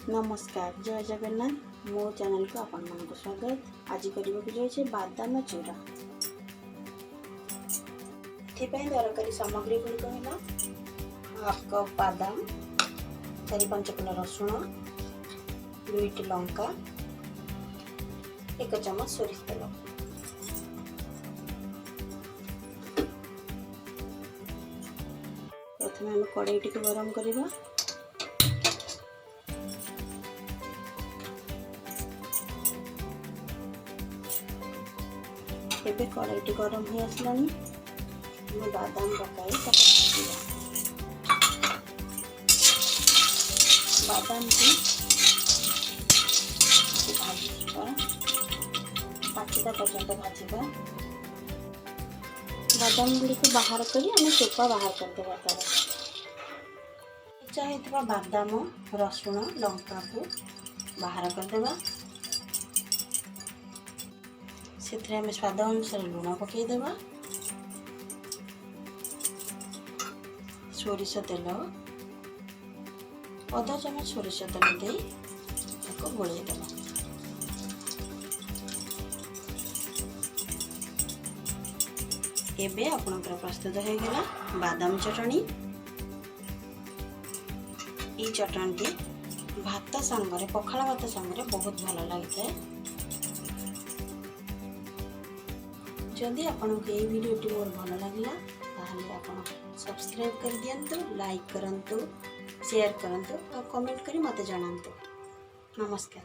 नमस्कार जय जगन्नाथ मो चैनल को आपण मन को स्वागत। आज करबा जाइए बादाम चूरा। दरकारी सामग्री गुड़िक है हाफ कप बादाम, 4-5 किलो रसुण, 2टी लंका, 1 चम्मच सोरिष तेल। प्रथम हम कड़ाई टी गरम करवा। एबे कड़ाईटी गरम हो आसलानी बादाम पकाई बादाम को भाजवा पाचिदा पर्यंत भाजवा। बादाम गुड़ी को बाहर करी आम चोपा बाहर करदेवा। तार चाहे बादाम रसुण लंका को बाहर करदेवा। से आम स्वाद अनुसार लुण पकईदेवा। सोरिष तेल अधा चम्मच सोरिष तेल दे गोलैदेवा। एबे आपनकर प्रस्तुत हो गला बादाम चटनी। ई चटनी भात संगरे पखाला भात संगरे बहुत भल लगी है। जदि आपको ये वीडियोटी मोर भल लगे आप सब्सक्राइब कर दियंतु, लाइक करंतु, शेयर करंतु और कमेंट करी मते जणांतु। नमस्कार।